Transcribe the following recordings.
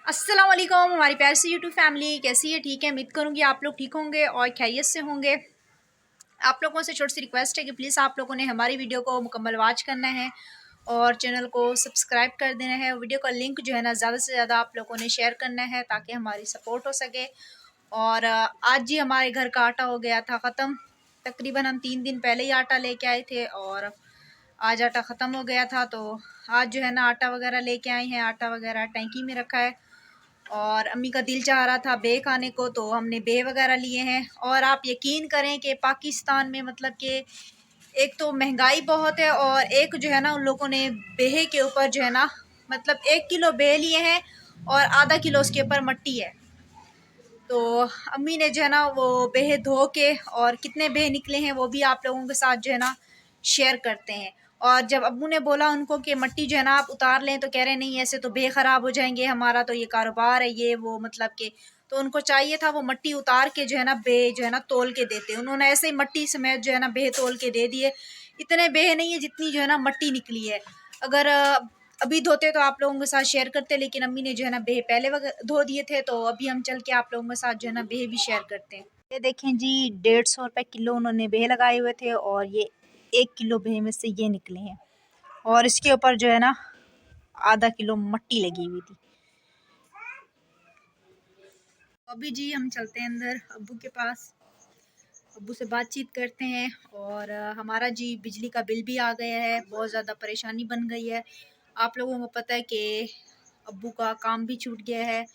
अस्सलाम वालेकुम हमारी प्यार से यूट्यूब फैमिली कैसी है। ठीक है, उम्मीद करूँगी आप लोग ठीक होंगे और खैरियत से होंगे। आप लोगों से छोटी सी रिक्वेस्ट है कि प्लीज़ आप लोगों ने हमारी वीडियो को मुकम्मल वॉच करना है और चैनल को सब्सक्राइब कर देना है। वीडियो का लिंक जो है ना ज़्यादा से ज़्यादा आप लोगों ने शेयर करना है ताकि हमारी सपोर्ट हो सके। और आज ही हमारे घर का आटा हो गया था ख़त्म। तकरीबन हम 3 दिन पहले ही आटा लेके आए थे और आज आटा ख़त्म हो गया था, तो आज जो है ना आटा वगैरह लेके आए हैं। आटा वगैरह टैंकी में रखा है और अम्मी का दिल चाह रहा था बे खाने को, तो हमने बे वगैरह लिए हैं। और आप यकीन करें कि पाकिस्तान में मतलब कि एक तो महंगाई बहुत है और एक जो है ना उन लोगों ने बेहे के ऊपर जो है ना मतलब 1 किलो बे लिए हैं और आधा किलो उसके ऊपर मट्टी है। तो अम्मी ने जो है ना वो बेहे धो के और कितने बेहे निकले हैं वो भी आप लोगों के साथ जो है ना शेयर करते हैं। और जब अब्बू ने बोला उनको कि मट्टी जो है ना आप उतार लें, तो कह रहे नहीं ऐसे तो बे ख़राब हो जाएंगे, हमारा तो ये कारोबार है ये वो मतलब कि। तो उनको चाहिए था वो मट्टी उतार के जो है ना बे जो है ना तोल के देते। उन्होंने ऐसे ही मट्टी समेत जो है ना बे तोल के दे दिए। इतने बे नहीं है जितनी जो है ना मट्टी निकली है। अगर अभी धोते तो आप लोगों के साथ शेयर करते, लेकिन अम्मी ने जो है ना बेह पहले धो दिए थे, तो अभी हम चल के आप लोगों के साथ जो है ना बेह भी शेयर करते हैं। ये देखें जी, 150 रुपये किलो उन्होंने बेह लगाए हुए थे और ये 1 किलो बेह में से ये निकले हैं और इसके ऊपर जो है ना आधा किलो मट्टी लगी हुई थी। अभी जी हम चलते हैं अंदर अब्बू के पास, अब्बू से बातचीत करते हैं। और हमारा जी बिजली का बिल भी आ गया है, बहुत ज़्यादा परेशानी बन गई है। आप लोगों को पता है कि अब्बू का काम भी छूट गया है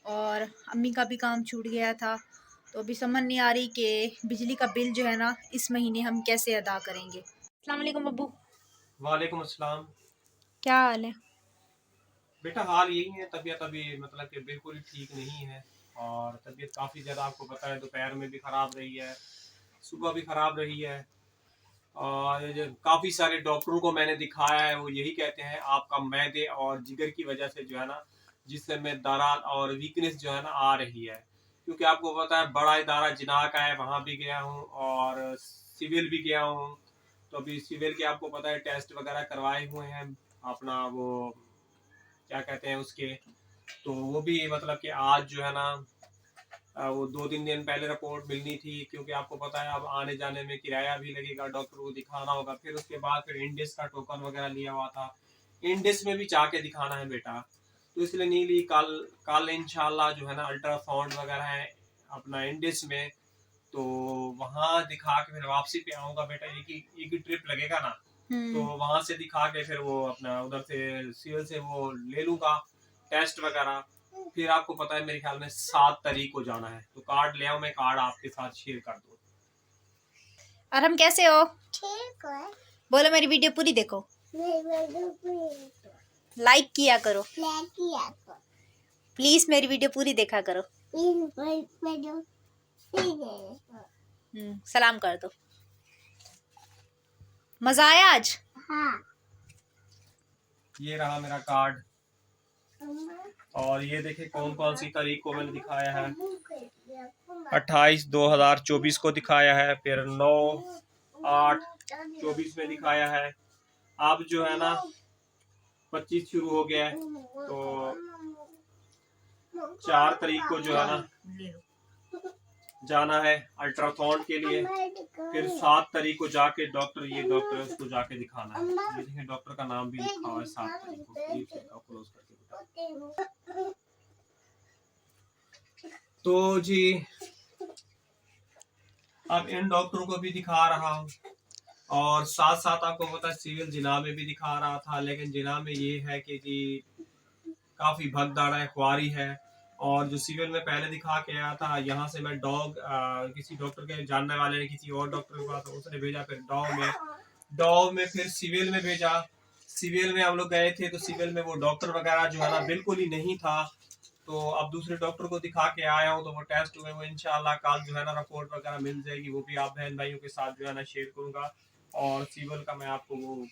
और अम्मी का भी काम छूट गया था। तो अभी समझ नहीं आ रही कि बिजली का बिल जो है ना इस महीने हम कैसे अदा करेंगे। अस्सलाम वालेकुम अब्बू। वालेकुम अस्सलाम। क्या हाल है? बेटा हाल यही है, तबीयत अभी मतलब कि बिल्कुल ही ठीक नहीं है। और तबीयत काफ़ी ज़्यादा आपको पता है दोपहर में भी ख़राब रही है, सुबह भी ख़राब रही है। और काफ़ी सारे डॉक्टरों को मैंने दिखाया है, वो यही कहते हैं आपका मैदे और जिगर की वजह से जो है ना जिससे में दरार और वीकनेस जो है ना आ रही है। क्योंकि आपको पता है बड़ा इदारा जिना का है, वहाँ भी गया हूँ और सिविल भी गया हूँ। तो अभी सिविल के आपको पता है टेस्ट वगैरह करवाए हुए हैं, अपना वो क्या कहते हैं उसके। तो वो भी मतलब कि आज जो है ना वो 2-3 दिन पहले रिपोर्ट मिलनी थी, क्योंकि आपको पता है अब आने जाने में किराया भी लगेगा, डॉक्टर को दिखाना होगा। फिर उसके बाद फिर इंडिस का टोकन वगैरह लिया हुआ था, इंडिस में भी जाके दिखाना है बेटा। तो इसलिए नहीं ली। कल कल इंशाल्लाह जो है ना अल्ट्रासाउंड वगैरह है अपना इंडिस में, तो वहाँ दिखा के फिर वापसी पे आऊँगा बेटा। एक ही ट्रिप लगेगा ना, तो वहां से दिखा के फिर वो अपना उधर से सिविल से वो ले लूंगा टेस्ट वगैरह। फिर आपको पता है मेरे ख्याल में 7 तारीख को जाना है, तो कार्ड ले आओ, मैं कार्ड आपके साथ शेयर कर दूँ। और हम कैसे हो? ठीक है। बोलो मेरी वीडियो पूरी देखो, लाइक किया करो, प्लीज मेरी वीडियो पूरी देखा करो। सलाम कर दो। मजा आया आज? हाँ। ये रहा मेरा कार्ड। और ये देखिए कौन कौन सी तारीख को मैंने दिखाया है। 28/2/2024 को दिखाया है, फिर 9/8/24 में दिखाया है। अब जो है ना 25 शुरू हो गया है, तो 4 तारीख को जो है ना जाना है अल्ट्रासाउंड के लिए। फिर 7 तारीख को जाके डॉक्टर, ये डॉक्टर है उसको जाके दिखाना है। ये देखिए डॉक्टर का नाम भी लिखा हुआ है 7 तारीख को। क्लोज करके तो जी अब इन डॉक्टरों को भी दिखा रहा हूँ और साथ साथ आपको पता है सिविल जिला में भी दिखा रहा था। लेकिन जिला में ये है कि जी काफी भगदड़ है, ख्वारी है। और जो सिविल में पहले दिखा के आया था, यहाँ से मैं किसी डॉक्टर के जानने वाले ने किसी और डॉक्टर के पास उसने भेजा, फिर डॉग में फिर सिविल में भेजा। सिविल में हम लोग गए थे, तो सिविल में वो डॉक्टर वगैरह जो है ना बिल्कुल ही नहीं था। तो अब दूसरे डॉक्टर को दिखा के आया हूँ, तो वो टेस्ट हुए, वो इंशाल्लाह कल जो है ना रिपोर्ट वगैरह मिल जाएगी, वो भी आप बहन भाइयों के साथ जो है ना शेयर करूंगा। और सिविल का मैं आपको वो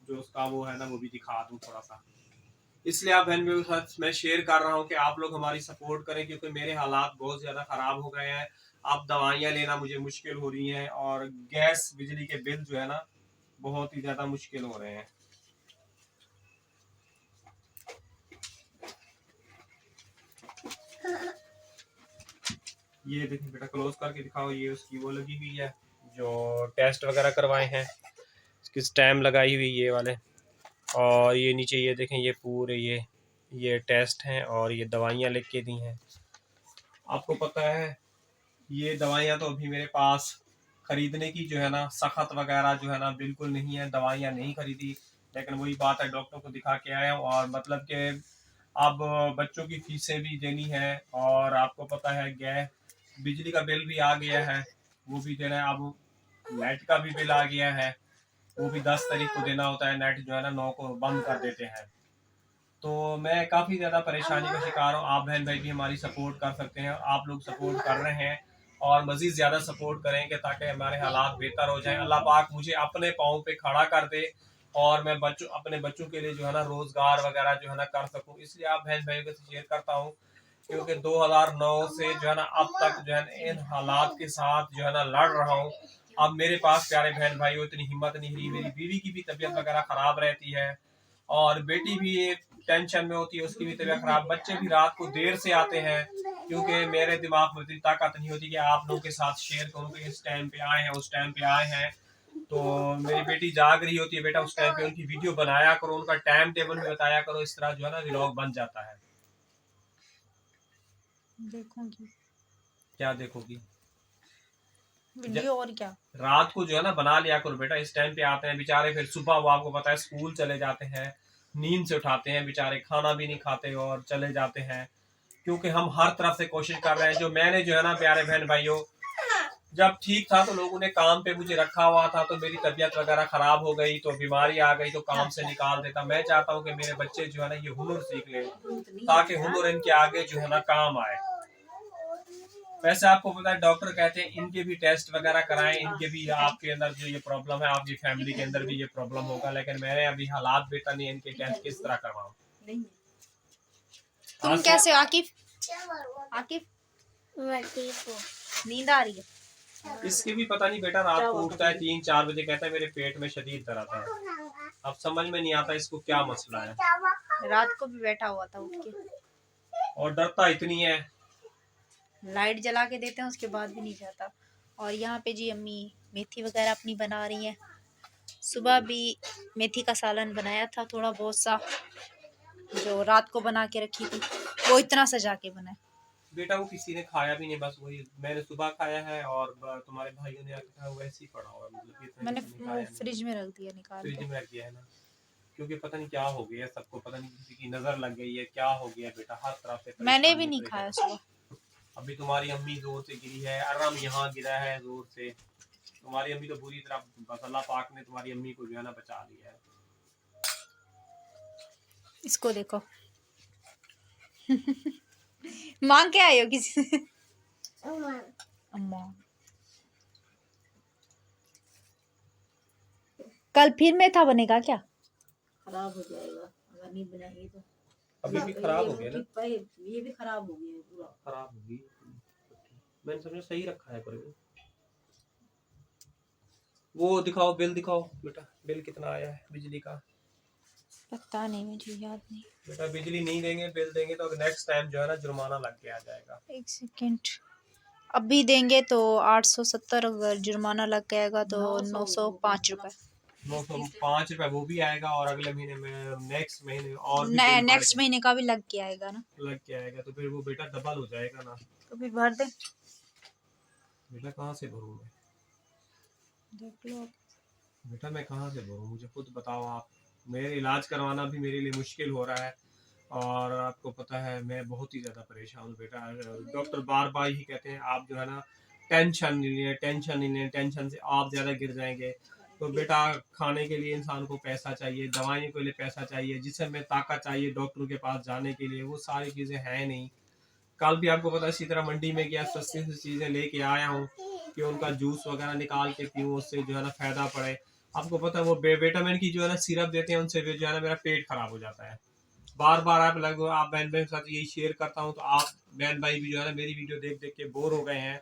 जो उसका वो है ना वो भी दिखा दूँ थोड़ा सा। इसलिए आप बहन भाइयों के साथ मैं शेयर कर रहा हूँ कि आप लोग हमारी सपोर्ट करें, क्योंकि मेरे हालात बहुत ज़्यादा ख़राब हो गए हैं। अब दवाइयाँ लेना मुझे मुश्किल हो रही हैं और गैस बिजली के बिल जो है ना बहुत ही ज़्यादा मुश्किल हो रहे हैं। ये देखिए बेटा, क्लोज करके दिखाओ, ये उसकी वो लगी हुई है जो टेस्ट वगैरह करवाए हैं, इसकी स्टैम्प लगाई हुई ये वाले। और ये नीचे ये देखें, ये पूरे ये टेस्ट हैं और ये दवाइयाँ लिख के दी हैं। आपको पता है ये दवाइयाँ तो अभी मेरे पास खरीदने की जो है ना सख्त वगैरह जो है ना बिल्कुल नहीं है, दवाइयाँ नहीं खरीदी, लेकिन वही बात है डॉक्टर को दिखा के आया हूँ। और मतलब कि अब बच्चों की फीसें भी देनी है, और आपको पता है गैस बिजली का बिल भी आ गया है, वो भी देना है। अब नेट का भी बिल आ गया है, वो भी 10 तारीख को देना होता है। नेट जो है ना 9 को बंद कर देते हैं। तो मैं काफ़ी ज़्यादा परेशानी का शिकार हूँ। आप बहन भाई भी हमारी सपोर्ट कर सकते हैं, और आप लोग सपोर्ट कर रहे हैं, और मज़ीद ज़्यादा सपोर्ट करेंगे ताकि हमारे हालात बेहतर हो जाएं। अल्लाह पाक मुझे अपने पाँव पे खड़ा कर दे, और मैं अपने बच्चों के लिए जो है ना रोज़गार वगैरह जो है ना कर सकूँ। इसलिए आप बहन भाइयों को शेयर करता हूँ, क्योंकि 2009 से जो है ना अब तक जो है ना इन हालात के साथ जो है ना लड़ रहा हूँ। अब मेरे पास प्यारे बहन भाइयों इतनी हिम्मत नहीं रही। मेरी बीवी की भी तबीयत वगैरह ख़राब रहती है, और बेटी भी टेंशन में होती है, उसकी भी तबीयत खराब। बच्चे भी रात को देर से आते हैं, क्योंकि मेरे दिमाग में इतनी ताकत नहीं होती कि आप लोगों के साथ शेयर करूं कि इस टाइम पे आए हैं, उस टाइम पे आए हैं। तो मेरी बेटी जाग रही होती है, बेटा उस टाइम पे उनकी वीडियो बनाया करो, उनका टाइम टेबल भी बताया करो, इस तरह जो है ना व्लॉग बन जाता है। देखूंगी क्या देखोगी? वीडियो, और क्या। रात को जो है ना बना लिया करो बेटा, इस टाइम पे आते हैं बेचारे, फिर सुबह वो आपको पता है स्कूल चले जाते हैं, नींद से उठाते हैं बेचारे, खाना भी नहीं खाते और चले जाते हैं। क्योंकि हम हर तरफ से कोशिश कर रहे हैं। जो मैंने जो है ना प्यारे बहन भाइयों, जब ठीक था तो लोगों ने काम पे मुझे रखा हुआ था, तो मेरी तबीयत वगैरह खराब हो गई, तो बीमारी आ गई, तो काम से निकाल देता। मैं चाहता हूँ कि मेरे बच्चे जो है ना ये हुनर सीख लें, ताकि हुनर इनके आगे जो है ना काम आए। वैसे आपको पता है डॉक्टर कहते हैं इनके भी टेस्ट वगैरह कराएं, इनके भी आपके अंदर जो ये प्रॉब्लम है, आपकी फैमिली के अंदर भी ये प्रॉब्लम होगा, लेकिन मैंने अभी हालात बेहतर नहीं, इनके टेस्ट किस तरह करवाऊं। तुम कैसे हो आकिफ? आकिफ नींद आ रही है? इसकी भी पता नहीं बेटा, रात को उठता है 3-4 बजे, कहता है मेरे पेट में शदीद दर्द है। अब समझ में नहीं आता इसको क्या मसला है। रात को भी बैठा हुआ था उठ के, और डरता इतनी है। लाइट जला के देते हैं उसके बाद भी नहीं जाता। और यहाँ पे जी अम्मी मेथी वगैरह अपनी बना रही हैं। सुबह भी मेथी का सालन बनाया था थोड़ा बहुत सा, जो रात को बना के रखी थी, वो इतना सजा के बना है। बेटा वो किसी ने खाया भी नहीं, बस वही मैंने सुबह खाया है, और तुम्हारे भाइयों ने आके खाया, वैसे ही पड़ा हुआ है, मतलब इतना मैंने किसी ने खाया नहीं। फ्रिज में रख दिया निकाल फ्रिज के। में रख दिया है ना, क्योंकि पता नहीं क्या हो गया सबको, पता नहीं किसी की नजर लग गई है, क्या हो गया बेटा, हर तरफ से मैंने भी परेशानी नहीं खाया सुबह। अभी तुम्हारी अम्मी जोर से गिरी है, अरम यहाँ गिरा है जोर से। तुम्हारी अम्मी तो बुरी तरह, बस अल्लाह पाक ने तुम्हारी अम्मी को जो है ना बचा लिया है। इसको देखो मांग के आए हो किसी से? अम्मा कल फिर मेथा बनेगा क्या? खराब हो जाएगा अगर नहीं बनाएंगे तो। अभी भी खराब हो गया ना, ये भी खराब हो गया पूरा। खराब होगी, मैंने समझा सही रखा है पर वो दिखाओ, बिल दिखाओ बेटा, बिल कितना आया है बिजली का? पता नहीं, मुझे याद नहीं। बेटा बिजली नहीं देंगे, बिल देंगे तो नेक्स्ट टाइम जो है ना जुर्माना लग के आ जाएगा। एक सेकेंड, अभी देंगे तो 870, अगर जुर्माना लग जाएगा तो 905 रुपए। 905 रुपए वो भी आएगा, और अगले महीने में नेक्स्ट महीने और भी बिल नेक्स्ट महीने का भी लग के आएगा ना, लग के आएगा, तो फिर वो बेटा डबल हो जाएगा ना। तो फिर भर दे। बेटा कहाँ से भरूँ मैं? देख लो बेटा मैं कहाँ से भरूँ, मुझे खुद बताओ आप। मेरे इलाज करवाना भी मेरे लिए मुश्किल हो रहा है, और आपको पता है मैं बहुत ही ज़्यादा परेशान हूँ बेटा। डॉक्टर बार बार ही कहते हैं आप जो है ना टेंशन नहीं लें, टेंशन नहीं लें, टेंशन से आप ज़्यादा गिर जाएंगे। तो बेटा खाने के लिए इंसान को पैसा चाहिए, दवाइयों के लिए पैसा चाहिए, जिसमें में ताकत चाहिए डॉक्टर के पास जाने के लिए, वो सारी चीज़ें हैं नहीं। कल भी आपको पता है इसी तरह मंडी में गया, सस्ती सी चीज़ें लेके आया हूँ कि उनका जूस वगैरह निकाल के पीऊँ, उससे जो है ना फ़ायदा पड़े। आपको पता है वो विटामिन की जो है ना सिरप देते हैं, उनसे जो है ना मेरा पेट खराब हो जाता है। बार बार आप लगभग आप बहन भाई के साथ यही शेयर करता हूँ, तो आप बहन भाई भी जो है ना मेरी वीडियो देख देख के बोर हो गए हैं,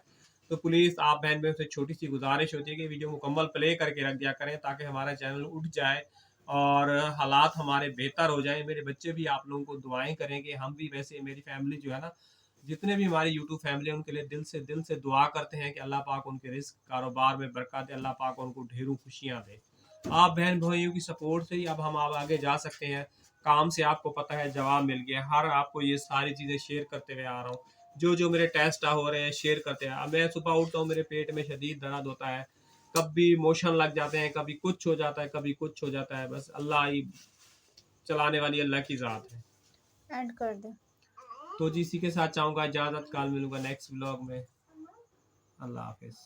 तो प्लीज़ आप बहन भाई से छोटी सी गुजारिश होती है कि वीडियो मुकम्मल प्ले करके रख दिया करें, ताकि हमारा चैनल उठ जाए और हालात हमारे बेहतर हो जाए। मेरे बच्चे भी आप लोगों को दुआएं करें कि हम भी, वैसे मेरी फैमिली जो है ना जितने भी हमारी यूट्यूब फैमिली है उनके लिए दिल से दुआ करते हैं कि अल्लाह पाक उनके रिस्क कारोबार में बरकत दे, अल्लाह पाक उनको ढेरों खुशियाँ दे। आप बहन भाइयों की सपोर्ट से ही अब हम आगे जा सकते हैं। काम से आपको पता है जवाब मिल गया, हर आपको ये सारी चीज़ें शेयर करते हुए आ रहा हूँ। जो मेरे टेस्ट हो रहे हैं शेयर करते हैं। अब मैं सुबह उठता हूँ, मेरे पेट में शदीद दर्द होता है, कभी मोशन लग जाते हैं, कभी कुछ हो जाता है, कभी कुछ हो जाता है। बस अल्लाह ही चलाने वाली अल्लाह की ज़ात है। एंड कर दे। तो जी इसी के साथ चाहूँगा इजाज़त, कल मिलूंगा नेक्स्ट व्लॉग में। अल्लाह हाफिज़।